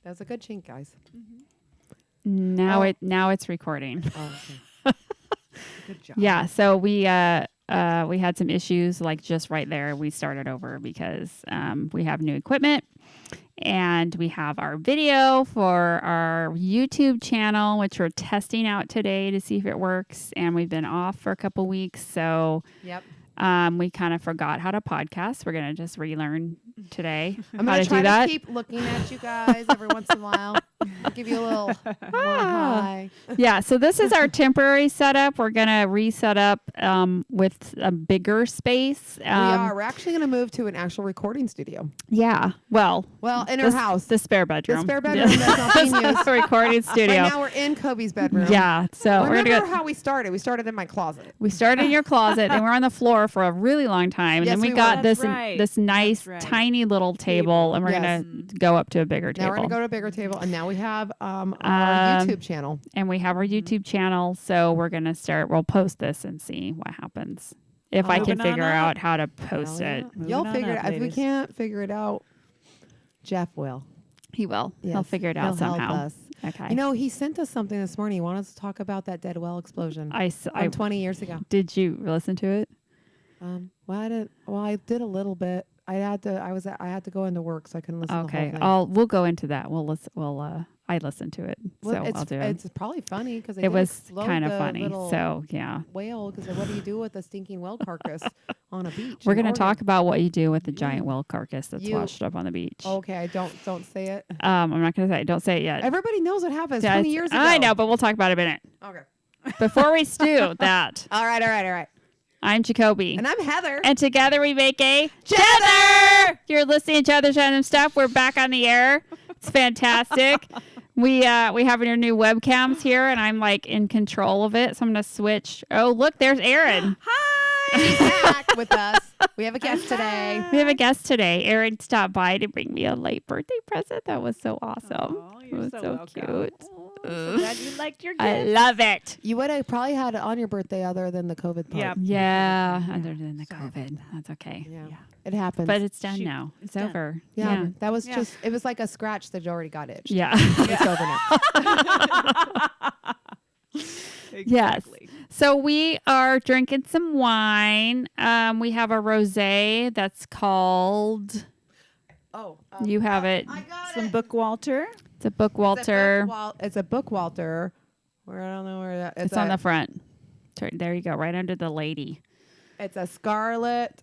That's a good chink, guys. Now it's recording. Oh, okay. Good job. Yeah, so we had some issues like just right there. We started over because we have new equipment and we have our video for our YouTube channel, which we're testing out today to see if it works. And we've been off for a couple weeks, so Yep. we kind of forgot how to podcast. We're gonna just relearn today I'm how gonna to try do that. to keep looking at you guys every once in a while. I'll give you a little hi. Yeah, so this is our temporary setup. We're going to reset up with a bigger space. We are. We're actually going to move to an actual recording studio. Yeah, well, in our house. the spare bedroom. The spare bedroom that's not being used. The recording studio. Right now we're in Kobe's bedroom. Yeah, so we're Remember going to go. how we started? We started in my closet. We started in your closet and we're on the floor for a really long time. And Yes, then we we got were. this That's right. this nice That's right. tiny little table and we're Yes. going to go up to a bigger Now table. we're going to go to a bigger table. And now we have our YouTube channel. And we have our YouTube channel, so we're going to start. We'll post this and see what happens. If I can Moving on figure up. out how to post Hell yeah. it. Moving You'll on figure it up, out. If we ladies. can't figure it out, Jeff will. He will. He'll Yes, figure it he'll out somehow. help us. Okay. You know, he sent us something this morning. He wanted us to talk about that dead well explosion I from 20 years ago. did you listen to it? I did a little bit. I had to go into work, so I couldn't listen to the Okay. whole thing. We'll go into that. We'll listen. I listened to it, Well, so I'll do it. It's probably funny because It was kind of funny. So yeah, whale. Because what do you do with a stinking whale carcass on a beach? we're in going to talk Oregon? about what you do with the giant whale carcass that's You- washed up on the beach. Okay, I don't say it. I'm not going to say. Don't say it yet. Everybody knows what happens Yeah, 20 it's- years ago. I know, but we'll talk about it in a minute. Okay. Before we stew that, All right. I'm Jacoby. And I'm Heather. And together we make a Jether! You're listening to Other Random Stuff. We're back on the air. It's fantastic. We have our new webcams here, and I'm like in control of it. So I'm gonna switch. Oh, look, there's Erin. She's back with us. We have a guest today. We have a guest today. Erin stopped by to bring me a late birthday present. That was so awesome. Oh, It you're was so so welcome. cute. Oh, so glad you liked your gift. I love it. You would have probably had it on your birthday other than the COVID part. Yep. Yeah, other than the Sorry about COVID, that's okay. Yeah. Yeah. It happens. But it's done Shoot, now. it's It's done. over. yeah, that was Yeah. just, it was like a scratch that already got itched. Yeah. It's over now. Yes. Exactly. So we are drinking some wine. We have a rosé that's called. Oh, You have it. I got Some it. Book Walter. It's a Book Walter. It's a book Walter. Where I don't know where that. It's on the front. There you go, right under the lady. It's a Scarlet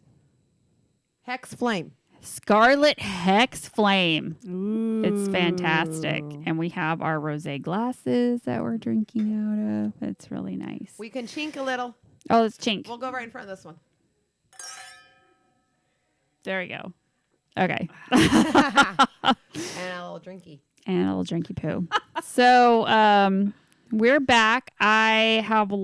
Hex Flame. Scarlet Hex Flame. Ooh. It's fantastic. And we have our rosé glasses that we're drinking out of. It's really nice. We can chink a little. Oh, it's chink. We'll go right in front of this one. There we go. Okay. And a little drinky. And a little drinky poo. So we're back. I haven't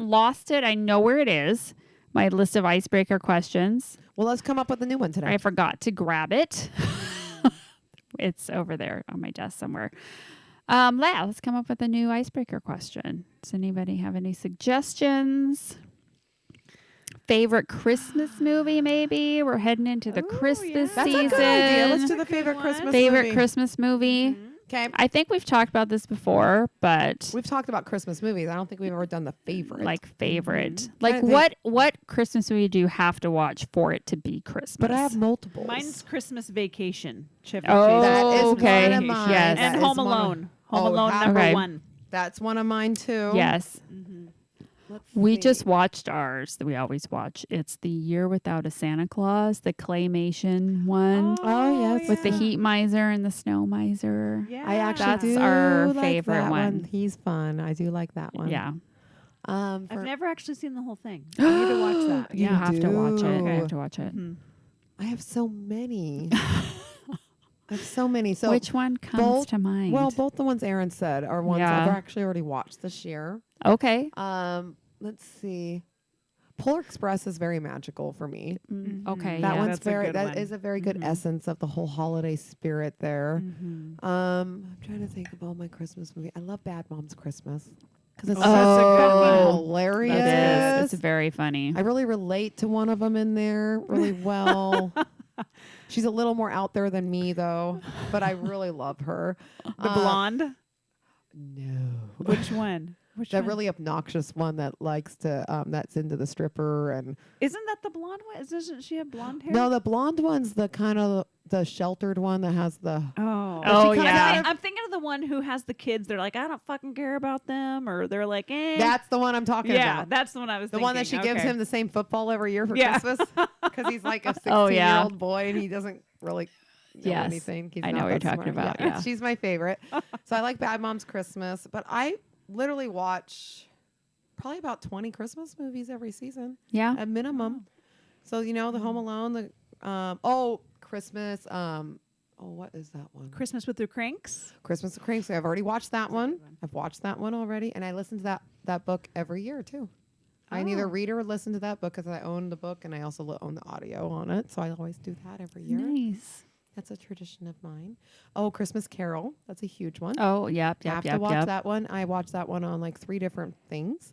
lost it. I know where it is. My list of icebreaker questions. Well, let's come up with a new one today. I forgot to grab it. It's over there on my desk somewhere. Let's come up with a new icebreaker question. Does anybody have any suggestions? Favorite Christmas movie, maybe? We're heading into the Ooh, Christmas yeah. That's season. a good idea. Let's do the That's a good favorite one. Christmas Favorite movie. Christmas movie. Okay. I think we've talked about this before, but We've talked about Christmas movies. I don't think we've ever done the favorite. like favorite. Trying Like to think. what Christmas movie do you have to watch for it to be Christmas? but I have multiple. Mine's Christmas Vacation. Chevy Oh, Chase. That is okay. one of mine. Yes. That And is Home one of- Alone. Home Oh, Alone how- number Okay. 1. That's one of mine too. Yes. Let's We see. just watched ours that we always watch. It's The Year Without a Santa Claus, the claymation one Oh, yes. with the yeah. heat miser and the snow miser. Yeah. I actually That's do our like favorite that one. He's fun. I do like that one. Yeah. I've For- never actually seen the whole thing. I need to watch that. You Yeah. have to watch it. do. You have to watch it. Mhm. I have so many. I have so many. So Which one comes both- to mind? well, both the ones Aaron said are ones Yeah. I've actually already watched this year. Okay. Let's see. Polar Express is very magical for me. Okay. That yeah. one's That's a very. good That one. is a very good essence of the whole holiday spirit there. I'm trying to think of all my Christmas movies. I love Bad Moms Christmas because it's Oh, that's a good fucking one. hilarious. It is. It's very funny. I really relate to one of them in there really well. She's a little more out there than me, though, but I really love her. The blonde. No. Which one? Which That one? really obnoxious one that likes to, that's into the stripper and. Isn't that the blonde one? Doesn't she have blonde hair? No, the blonde one's the kind of the sheltered one that has the. Oh. Oh, she kinda yeah. kind I'm thinking of the one who has the kids. They're like, I don't fucking care about them, or they're like, eh. That's the one I'm talking yeah, about. that's the one I was The thinking. one that she gives Okay. him the same football every year for Yeah. Christmas because he's like a 16-year-old Oh, yeah. boy and he doesn't really know Yes. anything. He's I not know what you're that talking smart. about, yeah. She's my favorite. So I like Bad Moms Christmas, but I literally watch probably about 20 Christmas movies every season Yeah. at minimum. So the Home Alone, the Christmas. What is that one? Christmas with the Cranks. Christmas of Cranks. I've already watched that one. good one. I've watched that one already, and I listen to that book every year too. I either Oh. read or listen to that book because I own the book and I also own the audio on it. So I always do that every year. Nice. That's a tradition of mine. Oh, Christmas Carol. That's a huge one. Oh, yep, Have yep, to watch yep. that one. I watched that one on like 3 different things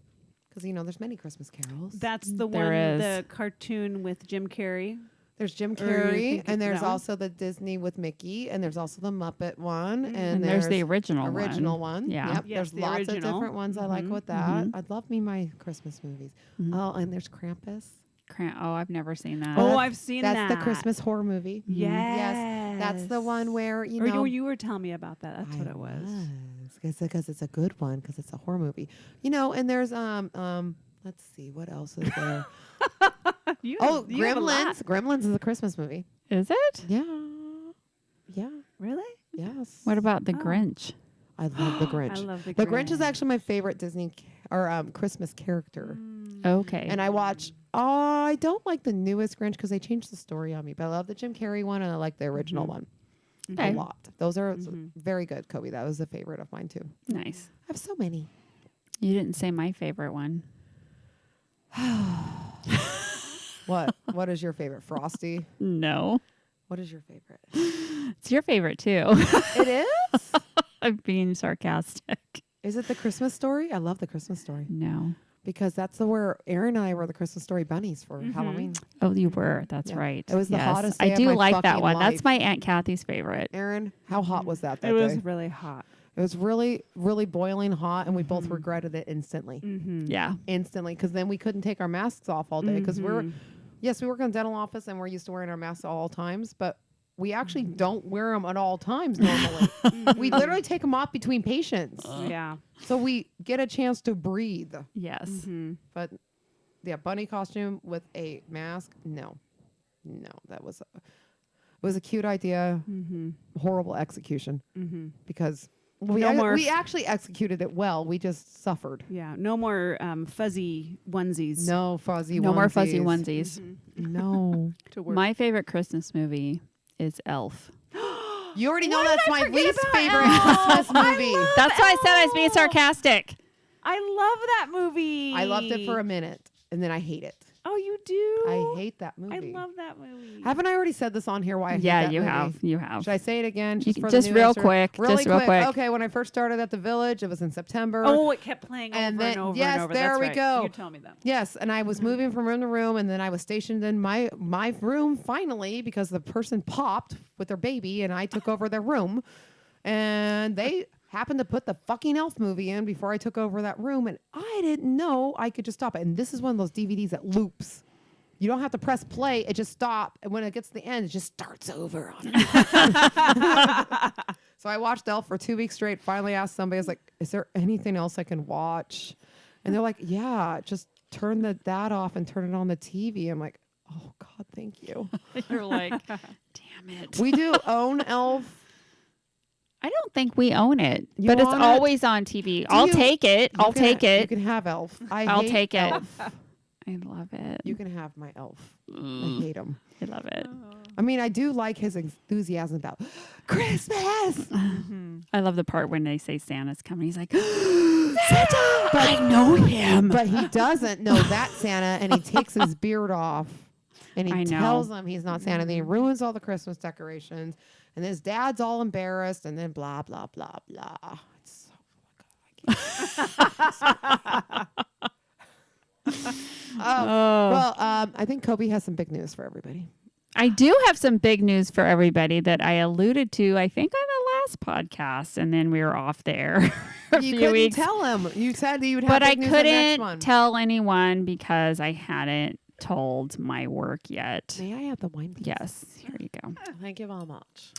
because there's many Christmas carols. That's the There one, is. the cartoon with Jim Carrey. There's Jim Or you Carrey, think and of there's that one? also the Disney with Mickey, and there's also the Muppet one, And there's the original one. Yeah. Yep. Yes, There's the lots of original. different ones I like Mhm. with that. Mhm. I'd love me my Christmas movies. Mhm. Oh, and there's Krampus. Oh, I've never seen that. Oh, that's- I've seen that. That's the Christmas horror movie. Yes. That's the one where Or you were telling me about that. That's what I it was. Because it's a good one because it's a horror movie. And there's let's see what else is there. You Oh, have- you have a lot. Gremlins. Gremlins is a Christmas movie. Is it? Yeah. Yeah. Really? Yes. What about the Oh. Grinch? I love the Grinch. I love the The Grinch is actually my favorite Disney Christmas character. Okay. And I watch. I don't like the newest Grinch because they changed the story on me. But I love the Jim Carrey one and I like the original one Okay. a lot. Those are Mhm. very good, Kobe. That was a favorite of mine too. Nice. I have so many. You didn't say my favorite one. What? What is your favorite? Frosty. No. What is your favorite? It's your favorite too. It is. I'm being sarcastic. Is it the Christmas Story? I love the Christmas Story No. because that's where Aaron and I were the Christmas Story bunnies for Halloween. Oh, you were. That's Yeah. right. It was the Yes. hottest I day of do my like that fucking one. life. That's my Aunt Kathy's favorite. Aaron, how hot was that It was day? really hot. It was really, really boiling hot, and we both regretted it instantly. Mm-hmm. Yeah. Instantly, because then we couldn't take our masks off all day. Because Mm-hmm. we work in a dental office and we're used to wearing our masks at all times, but we actually don't wear them at all times normally. We literally take them off between patients, Yeah. so we get a chance to breathe. Yes. Mm-hmm. But yeah, bunny costume with a mask, no, that was it was a cute idea, Mm-hmm. horrible execution Mm-hmm. because we No more we actually executed it well. We just suffered. Yeah. No more fuzzy onesies. No fuzzy. No more fuzzy onesies. onesies. No. To work. My favorite Christmas movie is Elf. You already know Why did that's I my forget least about favorite Elf? Christmas I movie. love That's why I said I was being Elf. sarcastic. I love that movie. I loved it for a minute and then I hate it. Oh, you do? I hate that I movie. love that movie. Haven't I already said this on here why I hate Yeah, that you movie? have. You have. Should I say it again? You Just, can- for just the new real answer? quick, Really just real quick. Okay, when I first started at the Village, it was in September. Oh, it kept playing over And then- and over yes, and over. there That's we right. go. You tell me that. Yes, and I was moving from room to room, and then I was stationed in my room finally because the person popped with their baby, and I took over their room, and they happened to put the fucking Elf movie in before I took over that room, and I didn't know I could just stop it. And this is one of those DVDs that loops. You don't have to press play; it just stops, and when it gets to the end, it just starts over on it. So I watched Elf for 2 weeks straight. Finally asked somebody, I was like, is there anything else I can watch? And they're like, yeah, just turn that off and turn it on the TV. I'm like, oh God, thank you. You're like, damn it. We do own Elf. I don't think we own it, You but it's own it? always on TV. I'll you- take it. You I'll can take You it. can have Elf. I'll hate take it. Elf. I love it. You can have my Elf. I hate him. I love it. I mean, I do like his enthusiasm about Christmas. I love the part when they say Santa's coming. He's like, Santa, I know him. But he doesn't know that Santa, and he takes his beard off, and he I know. tells them he's not Santa. Then he ruins all the Christmas decorations, and his dad's all embarrassed, and then blah blah blah blah. It's so Oh, well, I think Kobe has some big news for everybody. I do have some big news for everybody that I alluded to, I think, on the last podcast, and then we were off there for a You few couldn't weeks. tell him. You said that you would have But I big news on the next couldn't one. tell anyone because I hadn't told my work yet. May I have the wine, please? Yes, here you go. Thank you very much.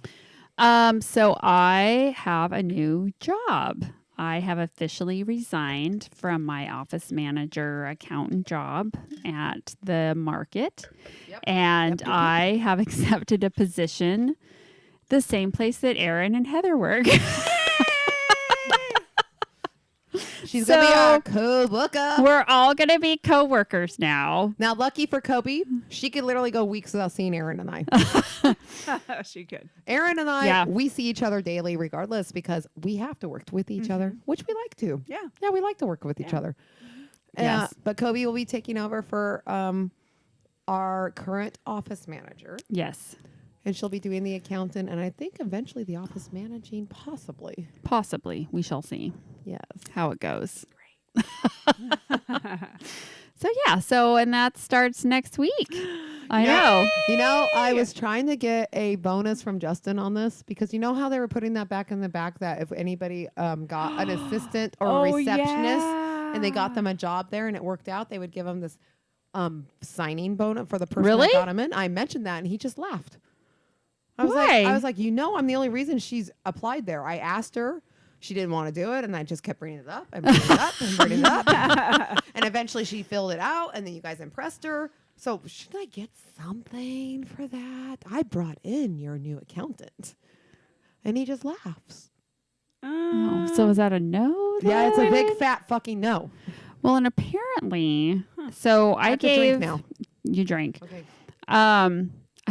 So I have a new job. I have officially resigned from my office manager accountant job at the market. Yep. And Yep. I have accepted a position the same place that Erin and Heather work. She's going to be So- our co-worker. We're all going to be coworkers now. Now, lucky for Kobe, she could literally go weeks without seeing Aaron and I. She could. Aaron and I, Yeah. we see each other daily regardless because we have to work with each other, which we like to. Yeah. Yeah, we like to work with each Yeah. other. Yes. But Kobe will be taking over for our current office manager, Yes, and she'll be doing the accountant, and I think eventually the office managing, possibly. possibly. We shall see Yes. how it goes. And that starts next week. I know. You know, I was trying to get a bonus from Justin on this because you know how they were putting that back in the back that if anybody got an assistant or a receptionist and they got them a job there and it worked out, they would give them this signing bonus for the person Really? that got him in. I mentioned that and he just laughed. I was Why? like, you know, I'm the only reason she's applied there. I asked her. She didn't want to do it, and I just kept bringing it up and bringing it up and bringing it up. And eventually she filled it out, and then you guys impressed her. So should I get something for that? I brought in your new accountant. And he just laughs. Oh, so is that a no? Yeah, it's a then? big fat fucking no. Well, and apparently, so I have to drink gave now. you drank. Okay.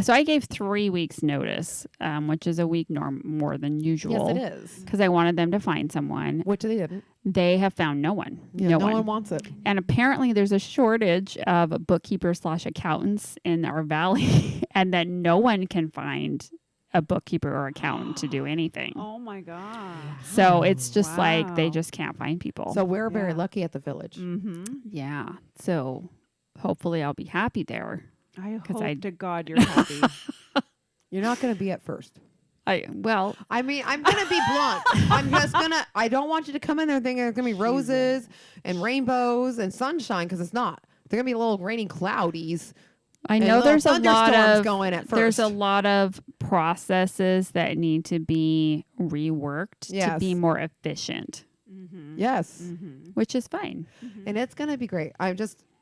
So I gave 3 weeks notice, which is a week more than usual. Yes, it is. Because I wanted them to find someone. Which they didn't. They have found no one. Yeah, no one wants it. And apparently there's a shortage of bookkeepers/accountants in our valley and that no one can find a bookkeeper or accountant to do anything. Oh my god. So it's just like they Wow. just can't find people. So we're very Yeah. lucky at the village. Mm-hmm. yeah. So hopefully I'll be happy there. I 'Cause hope I- to God you're happy. You're not going to be at first. Well, I mean, I'm going to be blunt. I don't want you to come in there thinking there's going to be roses and rainbows and sunshine because it's not. They're going to be little raining cloudies. I and know little there's a lot thunderstorms of going at first. there's a lot of processes that need to be reworked to Yes. be more efficient, Mm-hmm. Yes. Mm-hmm. which is fine. And it's going to be great.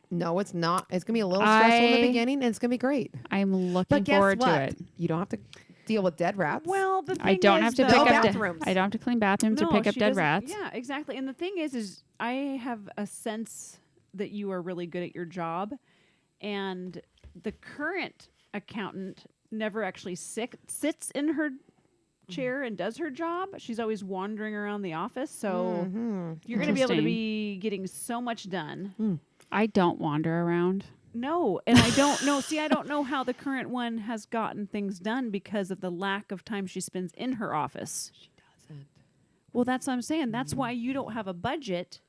No, it's not. It's going to be a little stressful in the I- beginning and it's going to be great. I'm looking But guess forward what? to it. You don't have to deal with dead rats. Well, the thing I don't is, have to though- pick No up bathrooms. I don't have to clean bathrooms or No, pick up she dead doesn't- rats. Yeah, exactly. And the thing is I have a sense that you are really good at your job, and the current accountant never actually sits in her chair and does her job. She's always wandering around the office, so Mhm. you're going to be able to Interesting. be getting so much done. I don't wander around. No, and I don't know. See, I don't know how the current one has gotten things done because of the lack of time she spends in her office. She doesn't. Well, that's what I'm saying. That's why you don't have a budget,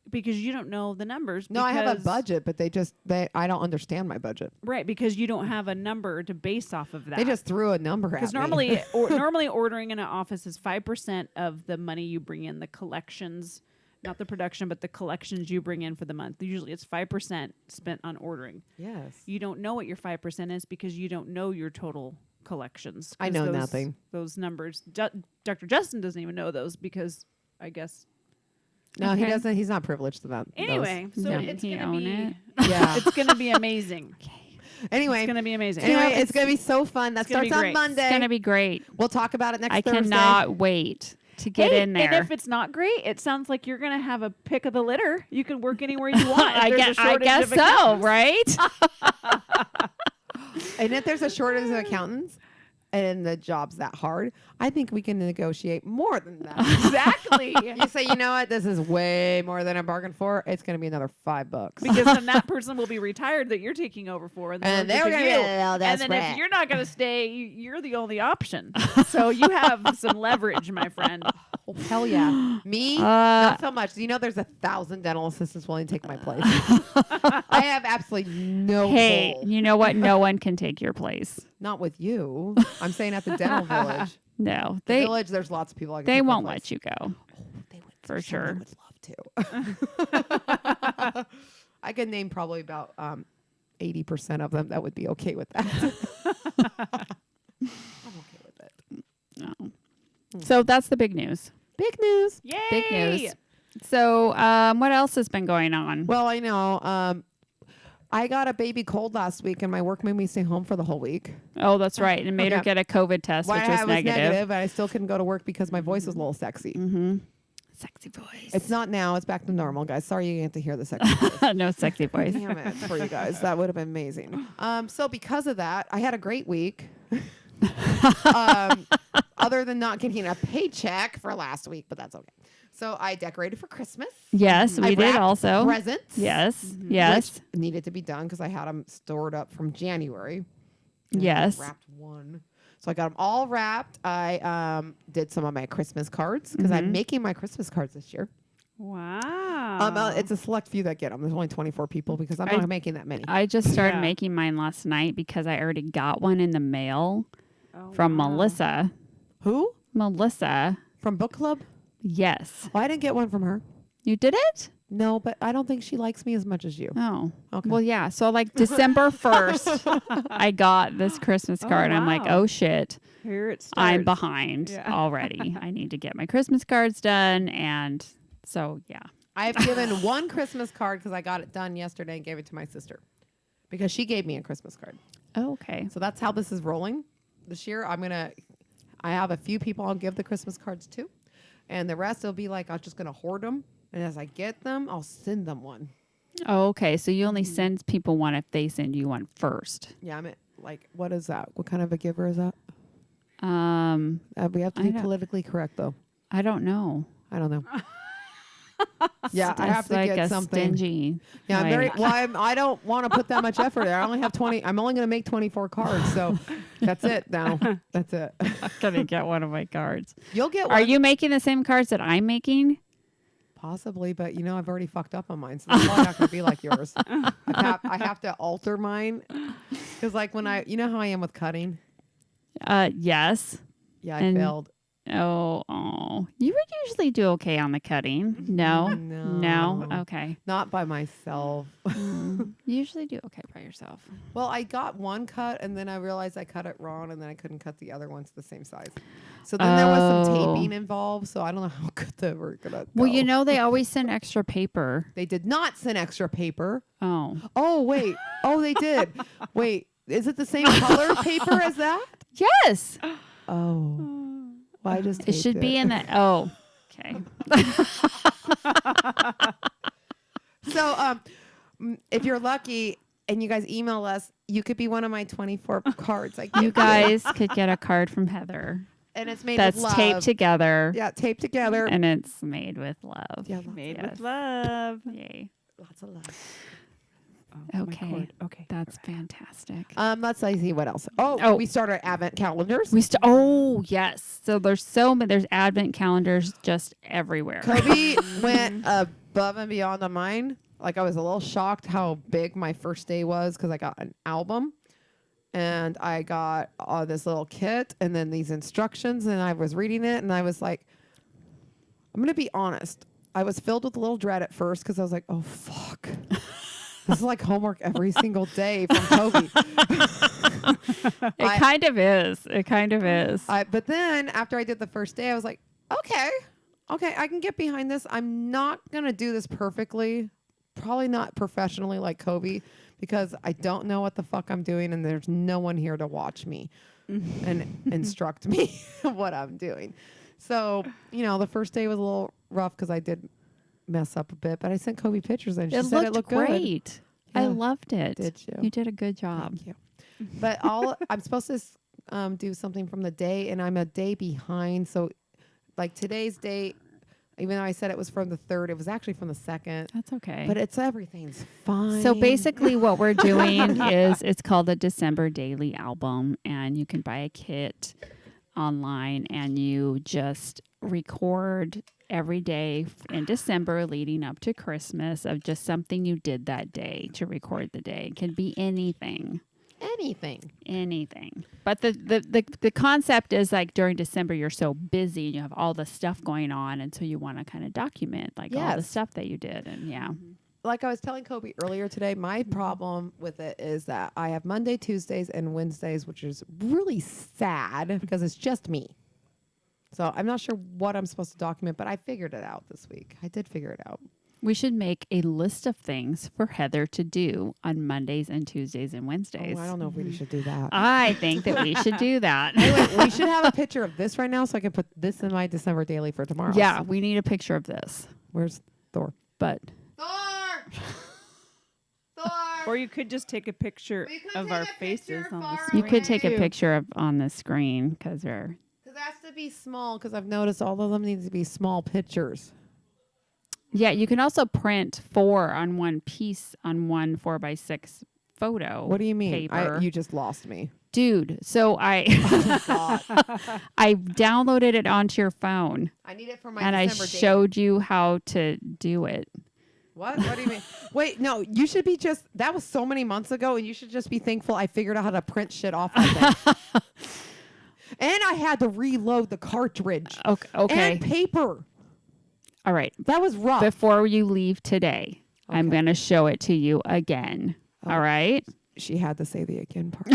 because you don't know the numbers. No, I have a because- budget, but I don't understand my budget. Right, because you don't have a number to base off of that. They just threw a number at me. because normally ordering in an office is 5% of the money you bring in, the collections, not the production, but the collections you bring in for the month. Usually it's 5% spent on ordering. Yes. You don't know what your 5% is because you don't know your total collections. I 'cause know those, nothing. Those numbers. Dr. Justin doesn't even know those because I guess. No, he Okay. doesn't. He's not privileged to that. Anyway, so Yeah. it's He gonna own be. it. Yeah. It's gonna be amazing. Anyway, It's gonna be amazing. anyway, it's gonna be so fun. That it's gonna be starts on great. It's Monday. going to be great. We'll talk about it next I Thursday. cannot wait to get Hey, in there. And if it's not great, it sounds like you're gonna have a pick of the litter. You can work anywhere you want. If I there's a guess, I shortage guess of so, accountants. right? And if there's a shortage of accountants and the job's that hard, I think we can negotiate more than that. Exactly. You say, you know what? This is way more than I bargained for. It's going to be another $5. Because then that person will be retired that you're taking over for, and, And they'll they're look gonna at be you. a little And then if desperate. you're not going to stay, you're the only option. So you have some leverage, my friend. Oh, hell yeah. Me? Uh, Not so much. You know, there's 1,000 dental assistants willing to take my place. I have absolutely no Hey, pull. you know what? No one can take your place. Not with you. I'm saying at the dental village. No, The they village, there's lots of people. I can they take my won't place. let you go They would for some of them sure. would love to. I could name probably about 80% of them that would be okay with that. I'm okay with it. No. So that's the big news. Big news. Yay! Big news. So what else has been going on? Well, I know. I got a baby cold last week, and my work made me stay home for the whole week. Oh, that's right. And made her Yeah. get a COVID test, Well, which was I was negative. negative, and I still couldn't go to work because my voice was a little sexy. Mm-hmm. Sexy voice. It's not now. It's back to normal, guys. Sorry you didn't get to hear the sexy voice. No sexy voice. Damn it for you guys. That would have been amazing. So because of that, I had a great week. Other than not getting a paycheck for last week, but that's okay. So I decorated for Christmas. Yes, I we did wrapped also. presents. Yes, yes, Which needed to be done because I had them stored up from January. And I yes. wrapped one. So I got them all wrapped. I did some of my Christmas cards because I'm making my Christmas cards this year. Wow. It's a select few that get them. There's only 24 people because I'm not making that many. I just started Yeah. making mine last night because I already got one in the mail Oh, from wow. Melissa. Who? Melissa. From book club? Yes. Well, I didn't get one from her. You did it? No, but I don't think she likes me as much as you. Oh. Okay. Well, yeah. So like December 1st, I got this Christmas Oh, card. I'm like, wow. oh shit, Here it starts. I'm behind Yeah. already. I need to get my Christmas cards done. And so, yeah. I've given one Christmas card because I got it done yesterday and gave it to my sister because she gave me a Christmas card. Oh, okay. So that's how this is rolling. This year, I have a few people I'll give the Christmas cards to, and the rest will be like, I'm just going to hoard them. And as I get them, I'll send them one. Oh, okay. So you only send people one if they send you one first. Yeah, like, what is that? What kind of a giver is that? We have to I be don't- politically correct, though. I don't know. I don't know. Yeah, I have It's to like get a something. stingy. Yeah, I'm very like- well. I don't want to put that much effort there. I only have 20. I'm only going to make 24 cards, so that's it. Now that's it. I'm gonna get one of my cards. You'll get one, Are you making the same cards that I'm making? possibly, but I've already fucked up on mine, so it's probably not going to be like yours. I have to alter mine because, like, when how I am with cutting. Yes. Yeah, I And- failed. Oh. You would usually do okay on the cutting. No. No. Okay. Not by myself. You usually do okay by yourself. Well, I got one cut, and then I realized I cut it wrong, and then I couldn't cut the other ones the same size. So then there was some Oh. taping involved. So I don't know how good they were gonna. Well, go. they always send extra paper. They did not send extra paper. Oh. Oh, wait. Oh, they did. Wait, is it the same color paper as that? Yes. Oh. Well, I just It should be in the. Oh. Okay. So, if you're lucky and you guys email us, you could be one of my 24 cards. Like You guys could get a card from Heather and it's made that's with love. taped together. Yeah, taped together. And it's made with love. Yeah, Made Yes. with love. Yay. lots of love. Oh, my Okay. cord. Okay. That's fantastic. Let's see what else. Oh, Oh. we started advent calendars. Oh, yes. So there's advent calendars just everywhere. Kobe went above and beyond on mine. Like, I was a little shocked how big my first day was because I got an album and I got this little kit and then these instructions, and I was reading it and I was like, I'm going to be honest. I was filled with a little dread at first because I was like, oh, fuck. This is like homework every single day from Kobe. It kind of is. It kind of is. But then after I did the first day, I was like, okay, I can get behind this. I'm not going to do this perfectly. Probably not professionally like Kobe because I don't know what the fuck I'm doing and there's no one here to watch me and instruct me what I'm doing. So, the first day was a little rough because I did mess up a bit, but I sent Kobe pictures and she said it looked good. great. I Yeah. loved it. Did you? You did a good job. Thank you. But I'm supposed to do something from the day, and I'm a day behind. So, like today's date, even though I said it was from the 3rd, it was actually from the 2nd. That's okay. But everything's fine. So basically what we're doing is it's called the December Daily Album, and you can buy a kit online and you just record every day in December leading up to Christmas of just something you did that day to record the day. It can be anything. Anything. But the concept is like during December you're so busy and you have all the stuff going on, and so you want to kind of document like all the Yes. stuff that you did. And yeah. Like I was telling Kobe earlier today, my problem with it is that I have Monday, Tuesdays, and Wednesdays, which is really sad because it's just me. So I'm not sure what I'm supposed to document, but I figured it out this week. I did figure it out. We should make a list of things for Heather to do on Mondays and Tuesdays and Wednesdays. Oh, I don't know if we should do that. I think that we should do that. Anyway, we should have a picture of this right now so I can put this in my December daily for tomorrow. Yeah, we need a picture of this. Where's Thor? But Thor! Thor! Or you could just take a picture We could of take our a picture faces on the far screen. you could take a Too. picture of on the screen because we're. Because it has to be small because I've noticed all of them need to be small pictures. Yeah, you can also print 4 on one piece on one 4x6 photo. What do you mean? Paper. You just lost me. Dude, so I I downloaded it onto your phone I need it for my and I December daily. showed you how to do it. What? What do you mean? Wait, no, you should be just, that was so many months ago, and you should just be thankful I figured out how to print shit off that thing. And I had to reload the cartridge. Okay. And paper. All right. That was rough. Before you leave today, I'm Okay. going to show it to you again. Oh. All right? She had to say the again part.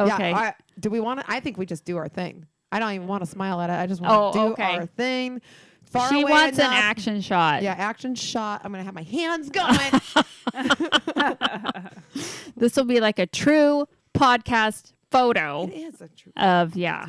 Okay. Yeah, do we want to? I think we just do our thing. I don't even want to smile at it. I just want to do okay. our thing. Far She away wants enough. an action shot. Yeah, action shot. I'm going to have my hands going. This will be like a true podcast photo It is a true. of, I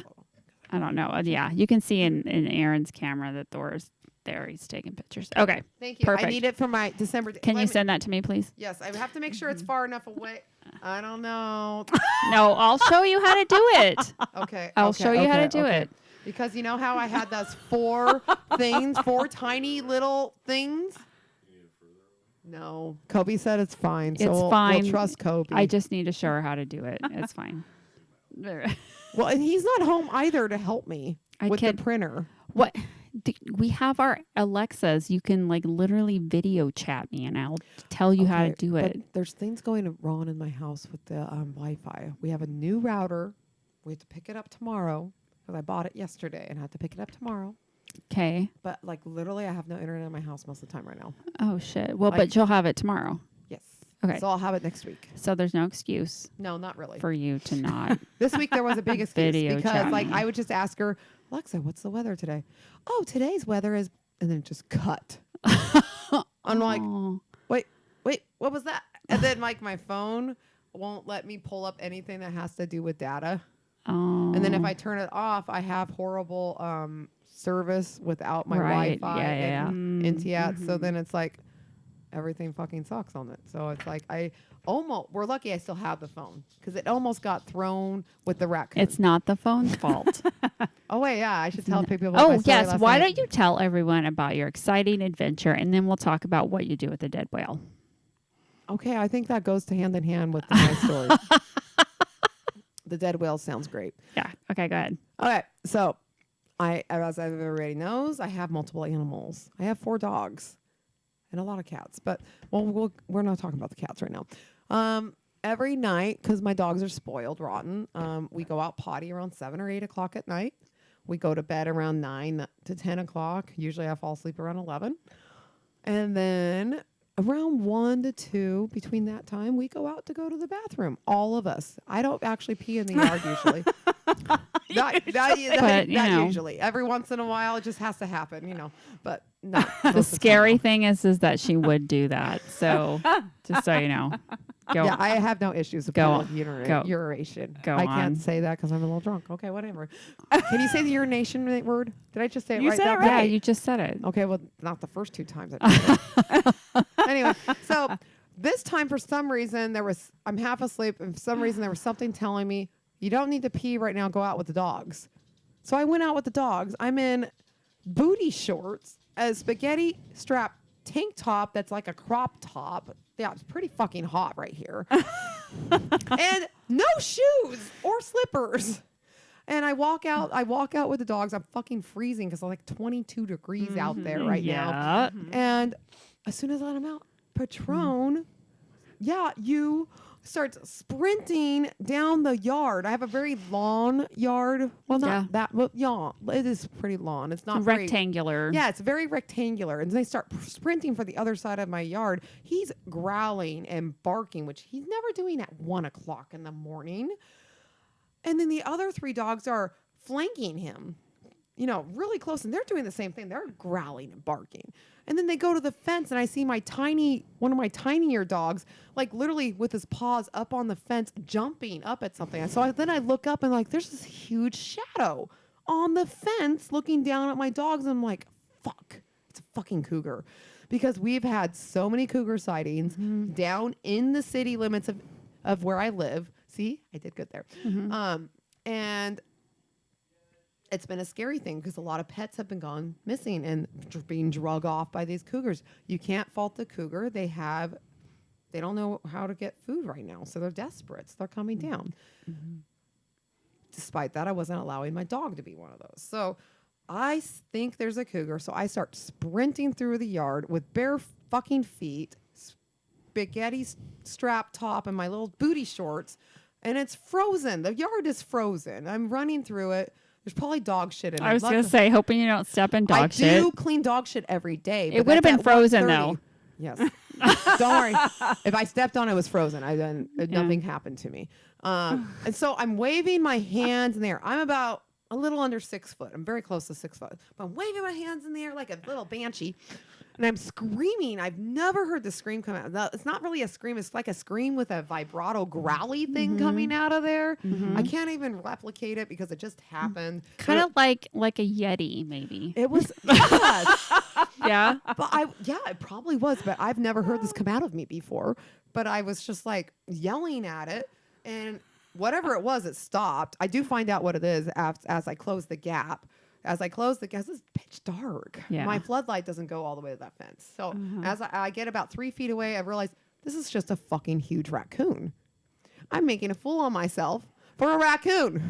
don't know. Yeah, you can see in Aaron's camera that Thor's there. He's taking pictures. Okay. Thank you. Perfect. I need it for my December. Can let you me- send that to me, please? Yes, I have to make sure it's far enough away. I don't know. No, I'll show you how to do it. Okay. I'll okay, show you how to okay, do okay. it. Because you know how I had those 4 things, 4 tiny little things? No. Kobe said it's fine. So It's we'll fine. trust Kobe. I just need to show her how to do it. It's fine. well, and he's not home either to help me I with can- the printer. What? We have our Alexas. You can like literally video chat me and I'll tell you how to Okay, do but it. there's things going wrong in my house with the Wi-Fi. We have a new router. We have to pick it up tomorrow because I bought it yesterday and had to pick it up tomorrow. Okay. But like literally, I have no internet in my house most of the time right now. Oh shit. Well, Like- but you'll have it tomorrow. Yes. Okay. So I'll have it next week. So there's no excuse No, not really. for you to not. This week there was a big excuse Video because chat like me. I would just ask her, Alexa, what's the weather today? Oh, today's weather is, and then just cut. I'm like, Oh. wait, what was that? And then like my phone won't let me pull up anything that has to do with data. Oh. And then if I turn it off, I have horrible service without my Right. Wi-Fi Yeah, yeah, and yeah. NTIA. So then it's like everything fucking sucks on it. So it's like we're lucky I still have the phone because it almost got thrown with the raccoon. It's not the phone's fault. Oh wait, yeah, I should tell people. About my Oh story yes. last Why night. don't you tell everyone about your exciting adventure, and then we'll talk about what you do with the dead whale. Okay, I think that goes hand in hand with my story. The dead whale sounds great. Yeah. Okay. Go ahead. Okay, so as everybody knows, I have multiple animals. I have 4 dogs and a lot of cats, but we're not talking about the cats right now. Every night, because my dogs are spoiled rotten, we go out potty around 7 or 8 o'clock at night. We go to bed around 9 to 10 o'clock. Usually I fall asleep around 11. And then around 1 to 2, between that time, we go out to go to the bathroom. All of us. I don't actually pee in the yard usually. Not But, you know. usually. Every once in a while, it just has to happen, But not The most of time, scary no. thing is that she would do that. So just so you know, go. Yeah, I have no issues with Go urination. on. Go. Urination. Go I on. can't say that because I'm a little drunk. Okay, whatever. Can you say the urination word? Did I just say it You right? said that it Yeah, time? you just said it. Okay, well, not the first 2 times. I did it. Anyway, so this time, for some reason, I'm half asleep, and for some reason, there was something telling me, you don't need to pee right now, go out with the dogs. So I went out with the dogs. I'm in booty shorts, a spaghetti strap tank top that's like a crop top. Yeah, it's pretty fucking hot right here. And no shoes or slippers. And I walk out with the dogs. I'm fucking freezing because I'm like 22 degrees out there right now. Yeah. And as soon as I let him out, Patron, you starts sprinting down the yard. I have a very lawn yard. Well, not that, but yeah, it is pretty lawn. It's not very, Rectangular. yeah, it's very rectangular. And they start sprinting for the other side of my yard. He's growling and barking, which he's never doing at 1 o'clock in the morning. And then the other 3 dogs are flanking him, really close. And they're doing the same thing. They're growling and barking. And then they go to the fence and I see one of my tinier dogs, like literally with his paws up on the fence, jumping up at something. So then I look up and like, there's this huge shadow on the fence looking down at my dogs. And I'm like, fuck, it's a fucking cougar. Because we've had so many cougar sightings down in the city limits of where I live. See, I did good there. And it's been a scary thing because a lot of pets have been gone missing and being drug off by these cougars. You can't fault the cougar. They don't know how to get food right now. So they're desperate. So they're coming down. Despite that, I wasn't allowing my dog to be one of those. So I think there's a cougar. So I start sprinting through the yard with bare fucking feet, spaghetti strap top and my little booty shorts. And it's frozen. The yard is frozen. I'm running through it. There's probably dog shit in it. I was going to say, hoping you don't step in dog shit. I do clean dog shit every day. It would have been frozen, 1:30. though. Yes. Don't worry. If I stepped on it, it was frozen. Nothing happened to me. And so I'm waving my hands in the air. I'm about a little under 6 foot. I'm very close to 6 foot. But I'm waving my hands in the air like a little banshee. And I'm screaming. I've never heard the scream come out. It's not really a scream. It's like a scream with a vibrato growly thing coming out of there. I can't even replicate it because it just happened. Kind of like a Yeti, maybe. It was, yes. Yeah. But it probably was, but I've never heard this come out of me before. But I was just like yelling at it, and whatever it was, it stopped. I do find out what it is as I close the gap. As I close the gap, it's pitch dark. Yeah. My floodlight doesn't go all the way to that fence. So as I get about 3 feet away, I realize this is just a fucking huge raccoon. I'm making a fool of myself for a raccoon.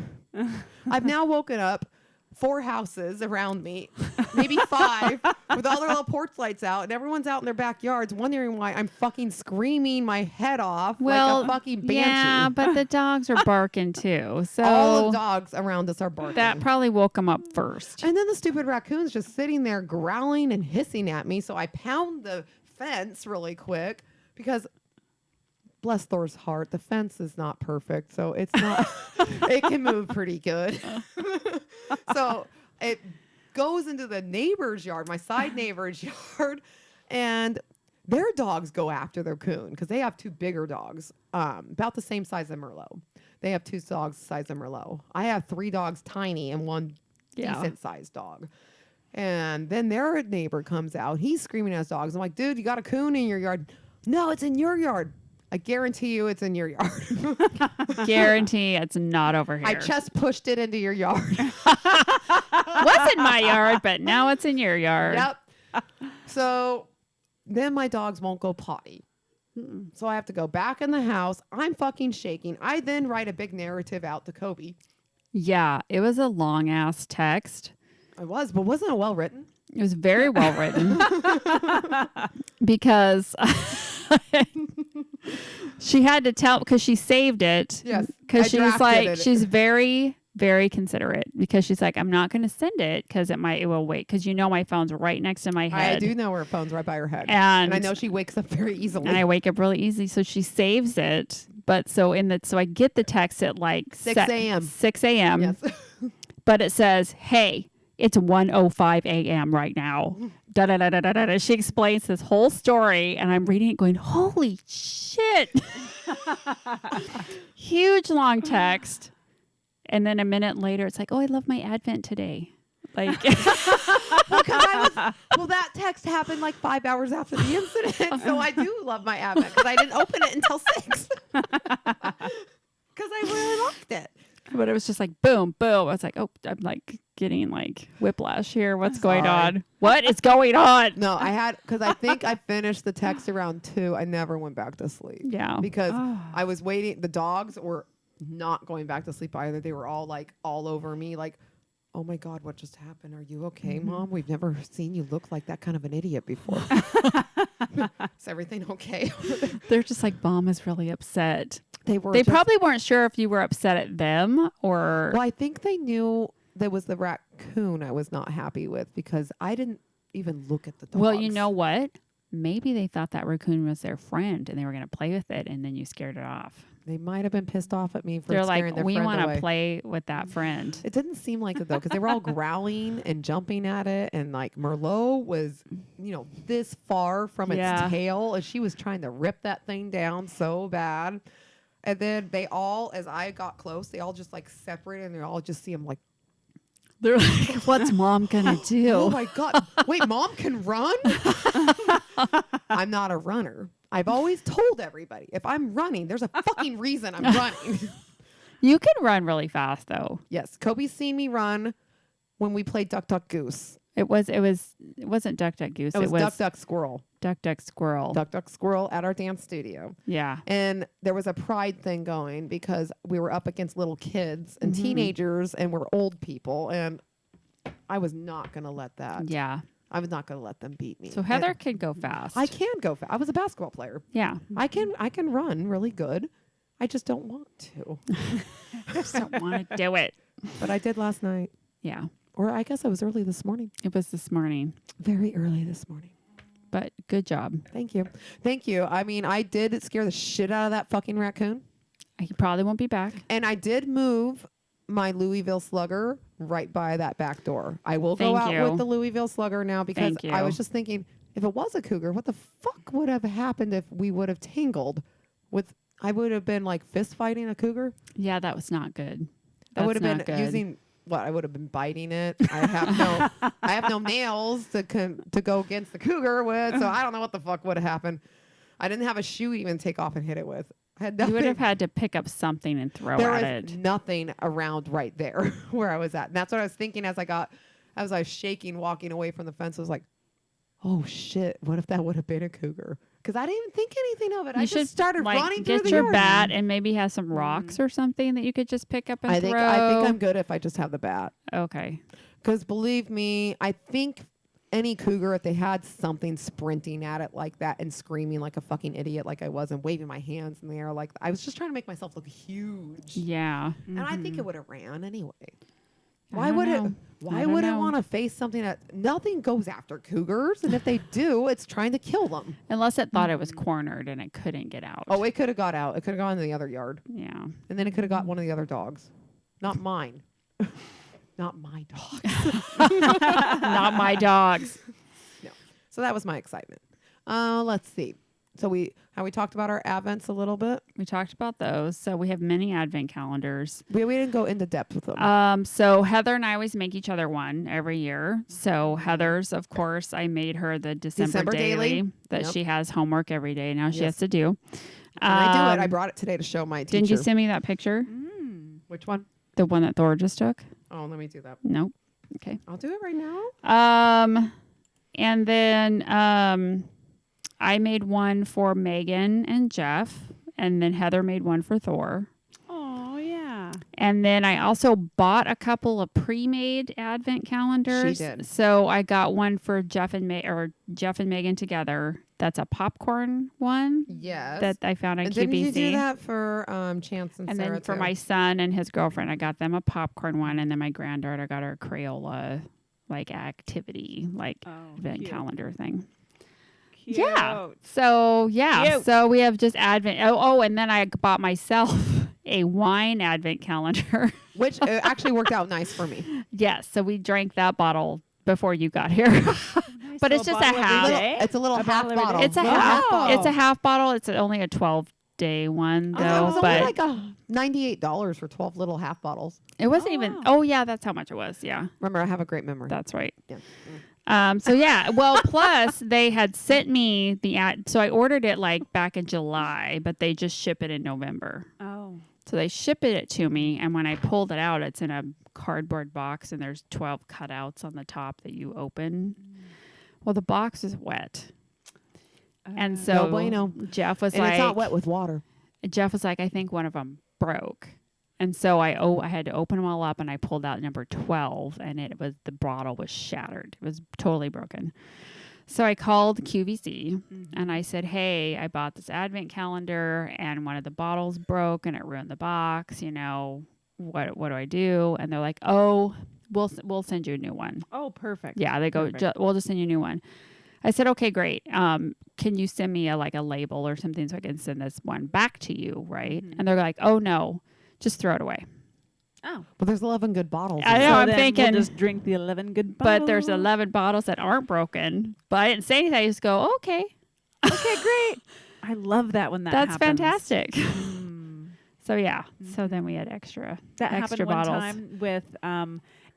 I've now woken up 4 houses around me, maybe 5, with all their little porch lights out, and everyone's out in their backyards wondering why I'm fucking screaming my head off like a fucking banshee. Yeah, but the dogs are barking too. So all the dogs around us are barking. that probably woke them up first. And then the stupid raccoon's just sitting there growling and hissing at me, so I pound the fence really quick because bless Thor's heart, the fence is not perfect, so it's not. It can move pretty good. So it goes into the neighbor's yard, my side neighbor's yard, and their dogs go after their coon because they have 2 bigger dogs, about the same size as Merlot. They have 2 dogs the size of Merlot. I have 3 dogs tiny and 1 decent sized dog. And then their neighbor comes out. He's screaming at his dogs. I'm like, dude, you got a coon in your yard? No, it's in your yard. I guarantee you it's in your yard. Guarantee it's not over here. I just pushed it into your yard. was in my yard, but now it's in your yard. Yep. So then my dogs won't go potty. So I have to go back in the house. I'm fucking shaking. I then write a big narrative out to Kobe. Yeah, it was a long ass text. I was, but wasn't it well written? It was very well written because she had to tell because she saved it. Yes, because I she's drafted like it. she's very very considerate because she's like I'm not going to send it because it will wait because my phone's right next to my head. I do know her phone's right by her head, and I know she wakes up very easily. And I wake up really easy, so she saves it. But so I get the text at like 6 a.m. 6 a.m. Yes. But it says, "Hey, it's 1:05 a.m. right now." Da da da da da da. She explains this whole story, and I'm reading it, going, "Holy shit!" Huge long text, and then a minute later, it's like, "Oh, I love my Advent today." Like, well, that text happened like 5 hours after the incident, so I do love my Advent because I didn't open it until 6 because I really liked it. but it was just like boom, boom. I was like, "Oh, I'm like getting like whiplash here. What's going on? What is going on?" No, I had because I think I finished the text around 2. I never went back to sleep. Yeah, because I was waiting. The dogs were not going back to sleep either. They were all like all over me, like, oh my God, what just happened? Are you okay, Mom? We've never seen you look like that kind of an idiot before. Is everything okay? They're just like, Mom is really upset. They were. They just- probably weren't sure if you were upset at them or. Well, I think they knew there was the raccoon I was not happy with because I didn't even look at the dogs. Well, you know what? Maybe they thought that raccoon was their friend and they were going to play with it, and then you scared it off. They might have been pissed off at me for They're scaring like, their we friend want away. to play with that friend. It didn't seem like it though, because they were all growling and jumping at it, and like Merlot was, this far from its Yeah. tail, and she was trying to rip that thing down so bad. And then they all, as I got close, they all just like separated, and they all just see him like, They're like, what's Mom going to do? oh my God, wait, Mom can run? I'm not a runner. I've always told everybody, if I'm running, there's a fucking reason I'm running. You can run really fast, though. Yes, Kobe's seen me run when we played Duck Duck Goose. It wasn't Duck Duck Goose. It was Duck Duck Squirrel. Duck Duck Squirrel. Duck Duck Squirrel at our dance studio. Yeah. And there was a pride thing going because we were up against little kids and Mm-hmm. teenagers, and we're old people, and I was not going to let that. Yeah. I was not going to let them beat me. So Heather can go fast. I can go fast. I was a basketball player. Yeah. I can run really good. I just don't want to. Just don't want to do it. But I did last night. Yeah. Or I guess I was early this morning. It was this morning, Very early this morning. but good job. Thank you. Thank you. I mean, I did scare the shit out of that fucking raccoon. He probably won't be back. And I did move my Louisville Slugger right by that back door. I will go Thank out you. with the Louisville Slugger now because Thank I you. was just thinking, if it was a cougar, what the fuck would have happened if we would have tangled with? I would have been like fist fighting a cougar. Yeah, that was not good. I would That's have not been good. using what? I would have been biting it. I have no nails to go against the cougar with, so I don't know what the fuck would have happened. I didn't have a shoe to even take off and hit it with. I had You nothing. would have had to pick up something and throw There at was it. nothing around right there where I was at. And that's what I was thinking as I was shaking, walking away from the fence. I was like, oh shit, what if that would have been a cougar? Because I didn't even think anything of it. I just started running through get the your yard. bat and maybe have some rocks or something that you could just pick up and I throw. think I'm good if I just have the bat. Okay. Because believe me, I think any cougar, if they had something sprinting at it like that and screaming like a fucking idiot like I was and waving my hands in the air like I was just trying to make myself look huge. Yeah. And I think it would have ran anyway. I Why don't would know. it? Why I don't would it know. want to face something that nothing goes after cougars? And if they do, it's trying to kill them. Unless it thought it was cornered and it couldn't get out. Oh, it could have got out. It could have gone in the other yard. Yeah. And then it could have got one of the other dogs. Not mine. Not my dog. Not my dogs. No. So that was my excitement. Let's see. So we talked about our advents a little bit. We talked about those. So we have many advent calendars. We didn't go into depth with them. So Heather and I always make each other one every year. So Heather's, of course, I made her the December Daily. daily that Yep. she has homework every day now she Yes. has to do. And I do it. I Um, brought it today to show my teacher. Didn't you send me that picture? Which one? The one that Thor just took? Oh, let me do that. Nope. Okay. I'll do it right now. And then I made one for Megan and Jeff, and then Heather made one for Thor. Oh, yeah. And then I also bought a couple of pre-made advent calendars. She did. So I got one for Jeff and Megan together. That's a popcorn one Yes. that I found on and QVC. didn't you do that for Chance and And Sarah then for too? my son and his girlfriend, I got them a popcorn one, and then my granddaughter got her Crayola like activity, like Oh, advent cute. calendar thing. Cute. Yeah. So yeah. Cute. So we have just advent. Oh, and then I bought myself a wine advent calendar. Which actually worked out nice for me. Yes. So we drank that bottle before you got here. Nice But it's little just a bottle every half. day. It's a little A half bottle every bottle. day. It's a Little half. bottle. It's a half bottle. It's only a 12-day one Oh, it though. was only But like $98 for 12 little half bottles. it wasn't even. wow. Oh yeah, that's how much it was. Yeah, Remember, I have a great memory. that's right. Yeah. So yeah, well, plus they had sent me the ad. So I ordered it like back in July, but they just ship it in November. Oh. So they ship it to me, and when I pulled it out, it's in a cardboard box, and there's 12 cutouts on the top that you open. Well, the box is wet, and so No bueno. Jeff was And like, it's not wet with water. Jeff was like, I think one of them broke. And so I had to open them all up, and I pulled out number 12, and the bottle was shattered. It was totally broken. So I called QVC and I said, "Hey, I bought this advent calendar and one of the bottles broke and it ruined the box. What do I do?" And they're like, "Oh, we'll send you a new one." Oh, perfect. Yeah, they go, Perfect. "We'll just send you a new one." I said, "Okay, great. Can you send me a label or something so I can send this one back to you, right?" And they're like, "Oh no, just throw it away." Oh, But there's 11 good bottles. I in know, there. so I'm then thinking- we'll just drink the 11 good bottles. But there's 11 bottles that aren't broken. But I didn't say anything. I just go, "Okay, Okay, great. I love that when that that's happens. fantastic." Mm. So yeah, so then we had extra That extra happened one bottles. time with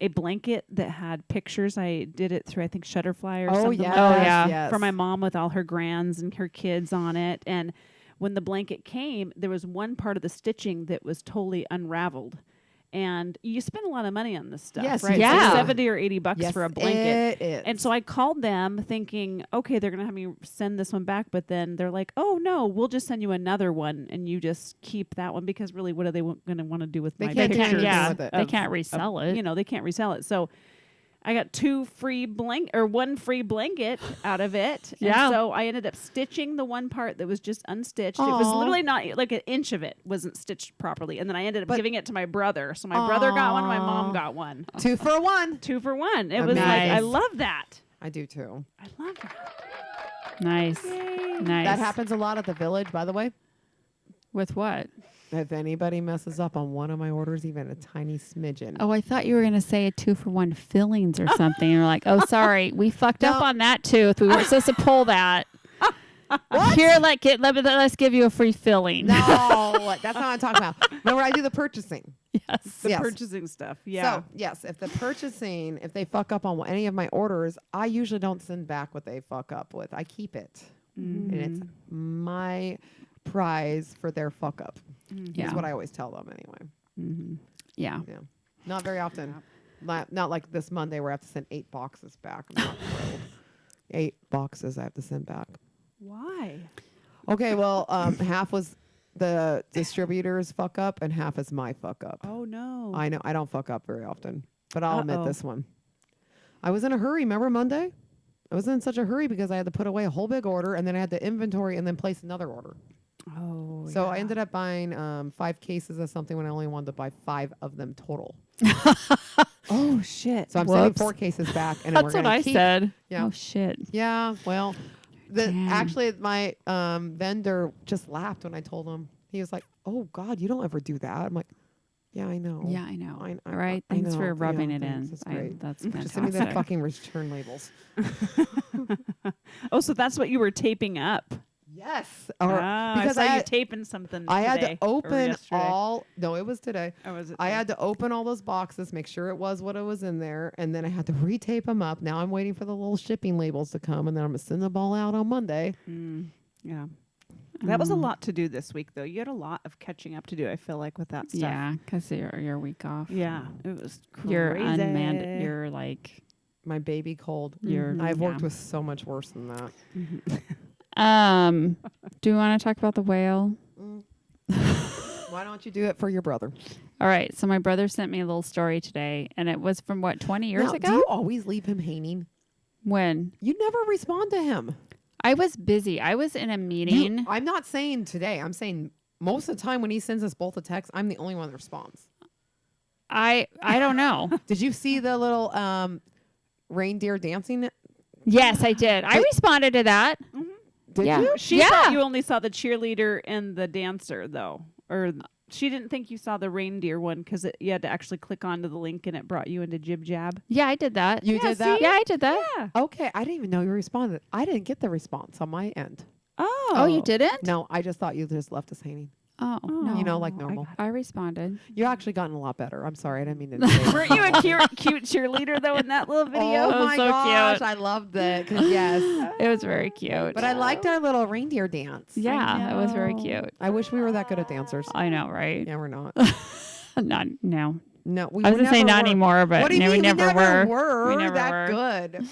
a blanket that had pictures. I did it through, I think, Shutterfly or Oh, something yes, like Oh, that. yeah. yes. For my mom with all her grands and her kids on it. And when the blanket came, there was one part of the stitching that was totally unraveled. And you spend a lot of money on this stuff, Yes, right? you It's like do. 70 or 80 bucks Yes, for a blanket. It is. And so I called them thinking, okay, they're going to have me send this one back. But then they're like, oh, no, we'll just send you another one. And you just keep that one because really, what are they going to want to do with They my can't do pictures? anything yeah, with it. they of- can't resell it. You know, they can't resell it. So I got one free blanket out of it. Yeah. And so I ended up stitching the one part that was just unstitched. It was Aw. literally not like an inch of it wasn't stitched properly. And then I ended up But- giving it to my brother. So my brother got one, my Aw. mom got one. 2 for 1. 2 for 1. It was like, Nice. I love that. I do too. I love that. Nice, Yay. nice. That happens a lot at the village, by the way. with what? If anybody messes up on one of my orders, even a tiny smidgen. Oh, I thought you were gonna say a 2-for-1 fillings or something. You're like, "Oh, sorry, we fucked up No. on that tooth. We weren't supposed to pull that." What? Here, let's give you a free filling. No, that's not what I'm talking about. Remember, I do the purchasing. Yes. The Yes. purchasing stuff. Yeah. So, yes, if they fuck up on any of my orders, I usually don't send back what they fuck up with. I keep it. And it's my prize for their fuck up. Yeah. Is what I always tell them anyway. Mm-hmm. Yeah. Yeah. Not very often. Not like this Monday where I have to send 8 boxes back. I'm not thrilled. 8 boxes I have to send back. Why? Okay, well, half was the distributor's fuck up and half is my fuck up. Oh, no. I know I don't fuck up very often, but I'll admit Uh-oh. this one. I was in a hurry. Remember Monday? I was in such a hurry because I had to put away a whole big order and then I had to inventory and then place another order. Oh, So I ended up buying 5 cases of something when I only wanted to buy 5 of them total. Oh, shit. So I'm sending Whoops. 4 cases back, and then we're That's what gonna I keep. said. Yeah. Oh shit. Yeah. Well, Damn. actually my vendor just laughed when I told him. He was like, "Oh God, you don't ever do that." I'm like, "Yeah, I know. Yeah, I know. I All right. I Thanks know. for rubbing Yeah, it thanks. in. That's great. That's Just send me the fantastic. fucking return labels." Oh, so that's what you were taping up. Yes. Because I saw you taping something. I had today to or open yesterday. all. No, it was today. Or was it I today? had to open all those boxes, make sure it was what it was in there, and then I had to retape them up. Now I'm waiting for the little shipping labels to come, and then I'm gonna send them all out on Monday. Yeah. That was a Um, lot to do this week, though. You had a lot of catching up to do, I feel like, with that stuff. Yeah, because you're a week off. Yeah. It was crazy. You're unmanned. You're like My baby cold. you're. I've worked yeah. with so much worse than that. Do you want to talk about the whale? Why don't you do it for your brother? All right. So my brother sent me a little story today, and it was from 20 years Now, ago. do you always leave him hanging? When You never respond to him. I was busy. I was in a meeting. I'm not saying today. I'm saying most of the time when he sends us both a text, I'm the only one that responds. I don't know. Did you see the little reindeer dancing? Yes, I did. I responded to that. Did Yeah. you? She Yeah. thought you only saw the cheerleader and the dancer, though. Or she didn't think you saw the reindeer one because you had to actually click onto the link and it brought you into Jib Jab. Yeah, I did that. You did that? Yeah, I did that. Yeah. Okay, I didn't even know you responded. I didn't get the response on my end. Oh. Oh, you didn't? No, I just thought you just left us hanging. Oh, no. You know, like I normal. I responded. You actually gotten a lot better. I'm sorry, I didn't mean to. say Weren't you a cute cheerleader, though, in that little video? Oh was my so gosh, cute. I loved it. 'Cause yes, It was very cute. but I liked our little reindeer dance. yeah, it was very know. cute. I wish we were that good at dancers. I know, right? Yeah, we're not. Not no. No, we I was gonna say never not were. anymore, but What do you no, mean? we never were. We never that were. good.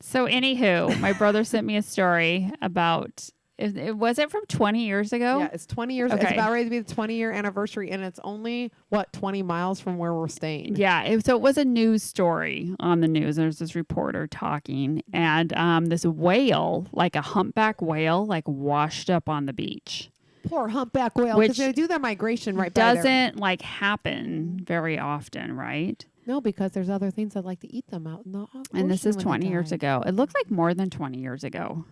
So, anywho, my brother sent me a story about Was it from 20 years ago? Yeah, it's 20 years. It's Okay. about ready to be the 20-year anniversary, and it's only, 20 miles from where we're staying. Yeah, so it was a news story on the news. There's this reporter talking, and this whale, like a humpback whale, like washed up on the beach. Poor humpback whale, Which because they do their migration right by there. Doesn't like happen very often, right? No, because there's other things that like to eat them out in the ocean. And this is when they 20 years die. ago. It looks like more than 20 years ago.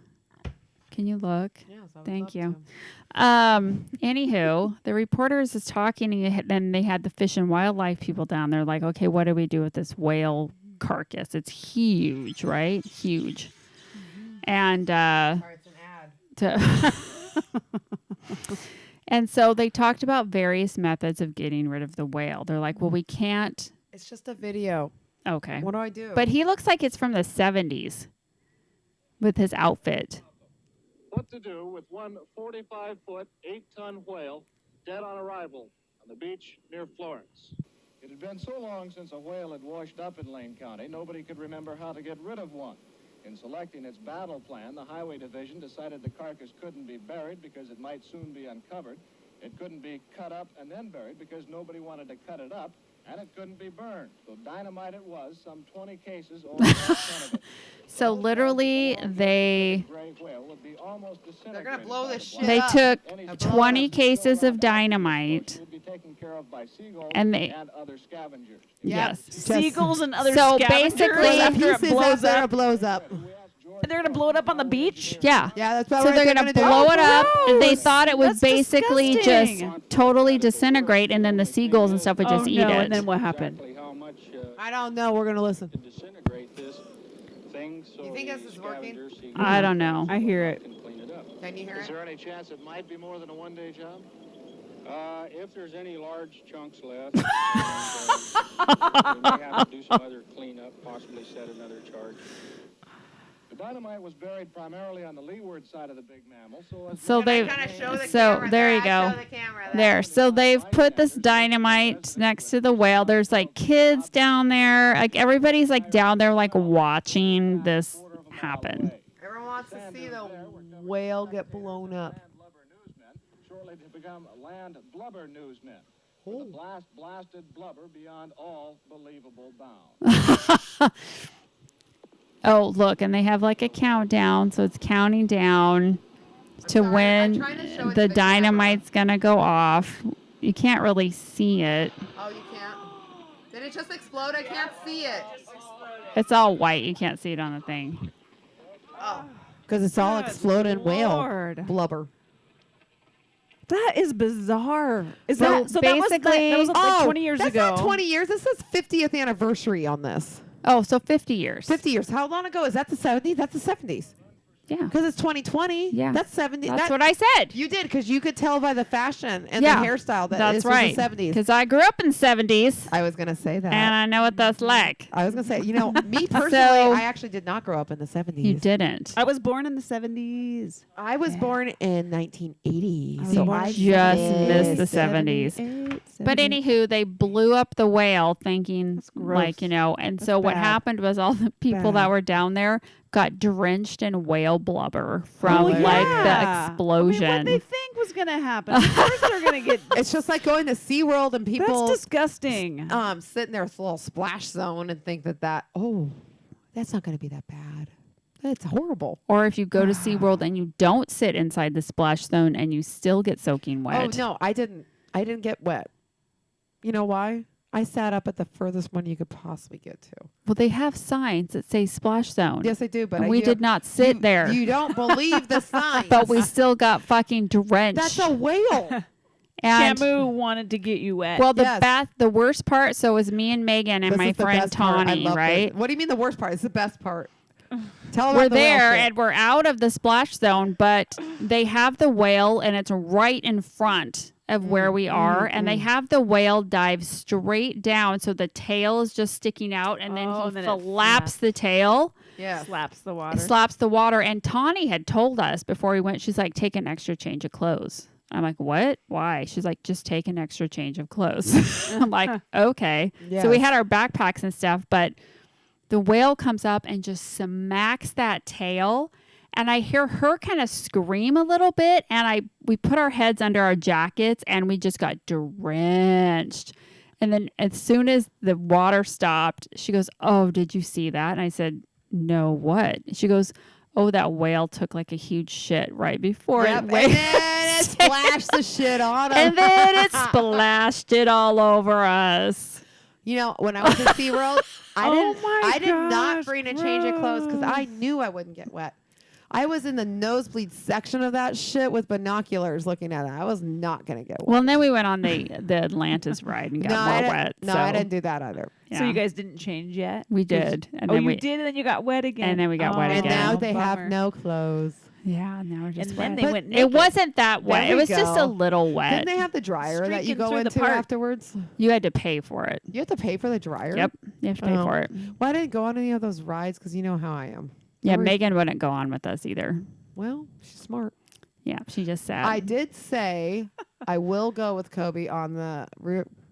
Can you look? Yes, I would Thank love you. to. Anywho, the reporters is talking, and then they had the fish and wildlife people down there, like, okay, what do we do with this whale carcass? It's huge, right? Huge. And Sorry, it's an ad. and so they talked about various methods of getting rid of the whale. They're like, well, we can't. It's just a video. Okay. What do I do? But he looks like it's from the 70s with his outfit. What to do with one 45-foot, 8-ton whale dead on arrival on the beach near Florence. It had been so long since a whale had washed up in Lane County, nobody could remember how to get rid of one. In selecting its battle plan, the Highway Division decided the carcass couldn't be buried because it might soon be uncovered. It couldn't be cut up and then buried because nobody wanted to cut it up, and it couldn't be burned. So dynamite it was, some 20 cases over 10 of it. So literally, they They're gonna blow this shit they up. took Blow it 20 up. cases of dynamite, and they other scavengers. yes. Just Seagulls and other So scavengers basically- after it pieces blows after up. it blows up. They're gonna blow it up on the beach. Yeah. Yeah, that's about So right. they're gonna do. blow it up. And they gross. thought it would That's basically disgusting. just totally disintegrate, and then the seagulls and stuff would just eat it. And then what happened? Exactly how much I don't know. We're gonna listen. to disintegrate this thing so You think the this is working? scavengers, seagulls, I don't know. I hear it. can clean it up. Can you hear Is it? there any chance it might be more than a one-day job? If there's any large chunks left, we may have to do some other cleanup, possibly set another charge. The dynamite was buried primarily on the leeward side of the big mammal, So they, so there you go. There. So they've put this dynamite next to the whale. There's like kids down there. Like everybody's like down there, like watching this happen. Everyone wants to see the whale get blown up. Land blubber newsmen, shortly to become land blubber newsmen. For the blasted blubber beyond all believable bounds. Oh, look, and they have like a countdown, so it's counting down to when trying to show it to the the dynamite's gonna go off. You can't really see it. Oh, you can't. Did it just explode? I can't see it. It's all white. You can't see it on the thing. Oh, because it's all exploding whale Lord. blubber. That is bizarre. Is So that so? That was basically- like 20 years that's ago. not 20 years. This says 50th anniversary on this. Oh, so 50 years. 50 years. How long ago? Is that the 70s? That's the 70s. Yeah. Because it's 2020. Yeah. That's 70. That's that, what I said. you did, because you could tell by the fashion and Yeah, the hairstyle that That's this was right. the 70s. Because I grew up in 70s, I was going to say that. and I know what that's like. I was going to say, me personally, So- I actually did not grow up in the 70s. You didn't. I was born in the 70s. I was born in 1980. I was so born I in just missed the missed it. 70s. But anywho, they blew up the whale thinking, gross. like, and so what bad. happened was all the people that Bad. were down there got drenched in whale blubber from Oh, like the yeah. explosion. I mean, what they think was gonna happen? Of course they're gonna get. It's just like going to SeaWorld and people That's disgusting. sit in their little splash zone and think that, that's not going to be that bad. It's horrible. Or if you go to SeaWorld and you don't sit inside the splash zone and you still get soaking wet. Oh, no, I didn't get wet. You know why? I sat up at the furthest one you could possibly get to. Well, they have signs that say splash zone. Yes, I do, but And we did not sit there. You don't believe the signs. But we still got fucking drenched. That's a whale. and Shamu wanted to get you wet. well, the Yes. the worst part. So it was me and Megan and This my is the friend best part. I Tawny, love right? it. What do you mean the worst part? It's the best part. Tell about We're the whale there shit. and we're out of the splash zone, but they have the whale and it's right in front of where we are, and they have the whale dive straight down, so the tail is just sticking out, and then Oh, he and then it flaps flaps. the tail. Yeah. slaps the water. Slaps the water. And Tawny had told us before we went, she's like, take an extra change of clothes. I'm like, what? Why? She's like, just take an extra change of clothes. I'm like, okay. So we Yes. had our backpacks and stuff, but the whale comes up and just smacks that tail. and I hear her kind of scream a little bit, and we put our heads under our jackets, and we just got drenched. And then as soon as the water stopped, she goes, "Oh, did you see that?" And I said, "No, what?" She goes, "Oh, that whale took like a huge shit right before Yep, it and then it splashed the shit on him. and then it splashed it all over us." You know, when I was in SeaWorld, I did not gosh, bring a change of clothes because gross. I knew I wouldn't get wet. I was in the nosebleed section of that shit with binoculars looking at it. I was not going to get wet. Well, and then we went on the Atlantis ride and got no, I more didn't, wet. no, so, I didn't do that either. yeah. So you guys didn't change yet? We did. And Oh, then you we did, and then you got wet again. And then we got wet And again. now Oh, they have no clothes. Yeah, now we're just And wet. then they But went It naked. wasn't that wet. There It we was just a go. little wet. Didn't they have the dryer that you Streaking go through the into park. afterwards? You had to pay for it. You have to pay for the dryer? Yep. You have to pay Oh. for it. Well, I didn't go on any of those rides because you know how I am. Yeah, Every- Megan wouldn't go on with us either. Well, she's smart. Yeah, she just said. I did say I will go with Kobe on the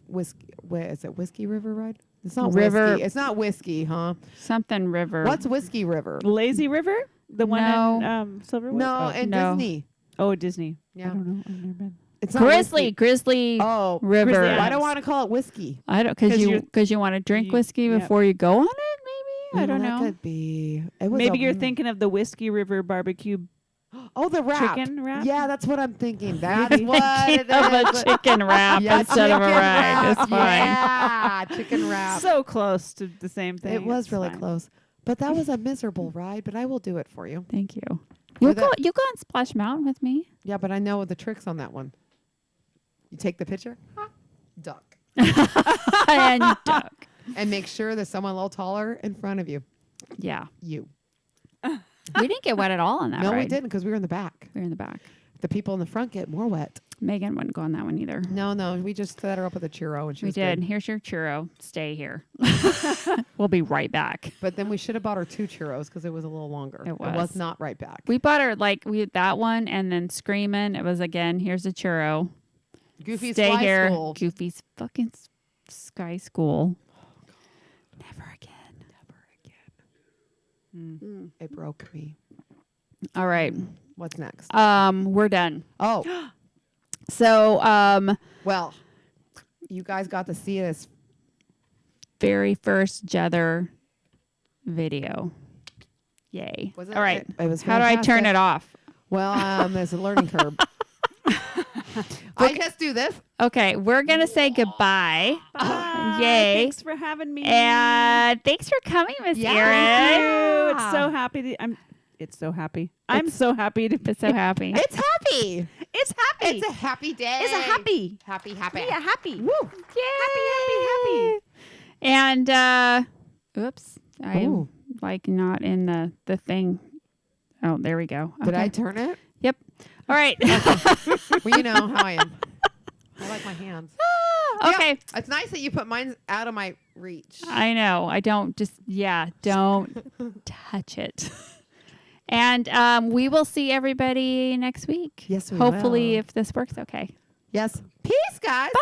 whiskey. Wait, is it Whiskey River ride? It's not River- whiskey. It's not whiskey, huh? Something river. What's Whiskey River? Lazy River? The one No. in Silverwood? No, Oh. and no. Disney. Oh, Disney. I Yeah, don't know. I've never been. it's not Grizzly? whiskey. Grizzly Oh, River. Grizzly I Island. don't want to call it whiskey. I don't 'Cause because you want to drink you- whiskey yeah. before you go on it. Maybe I don't That know. could be. It was Maybe a- you're thinking of the Whiskey River barbecue Oh, the wrap. chicken wrap? Yeah, that's what I'm thinking. That's You're what it thinking of a is. chicken wrap Yeah, instead of a chicken ride. wrap. It's fine. Yeah, chicken wrap. So close to the same thing. It was It's really fine. close. But that was a miserable ride, but I will do it for you. Thank you. With You go on Splash Mountain with me. Yeah, but I know the tricks on that one. You take the picture, duck, And duck. and make sure there's someone a little taller in front of you. Yeah. You. We didn't get wet at all on that No, ride. we didn't because we were in the back. We were in the back. The people in the front get more wet. Megan wouldn't go on that one either. No, we just set her up with a churro and she We was did. good. Here's your churro. Stay here. We'll be right back. But then we should have bought her 2 churros because it was a little longer. It was. not right back. We bought her we had that one and then Screaming. It was again, here's a churro. Goofy's Stay Fly here. School. Goofy's fucking Sky School. Never again. It broke me. All right. What's next? We're done. Oh, So, well, you guys got to see this. very first Jether video. Yay. Was it? All right. It was How do I turn fantastic. it off? Well, there's a learning curve. I just do this. Okay, we're going to say goodbye. Bye. Yay. Thanks for having me. And thanks for coming, Miss Yeah. Erin. Ew, it's so happy to. It's so happy. I'm so happy to. I'm so happy. It's happy. It's happy. It's a happy day. It's a happy. Happy. Yeah, happy. Woo. Yay. And oops, I'm Ooh. like not in the thing. Oh, there we go. Did I Okay. turn it? Yep. All right. Well, you know how I am. I like my hands. Okay. Yeah, it's nice that you put mine out of my reach. I know. I don't don't touch it. And we will see everybody next week. Yes, we Hopefully, will. if this works okay. Yes. Peace, guys. Bye.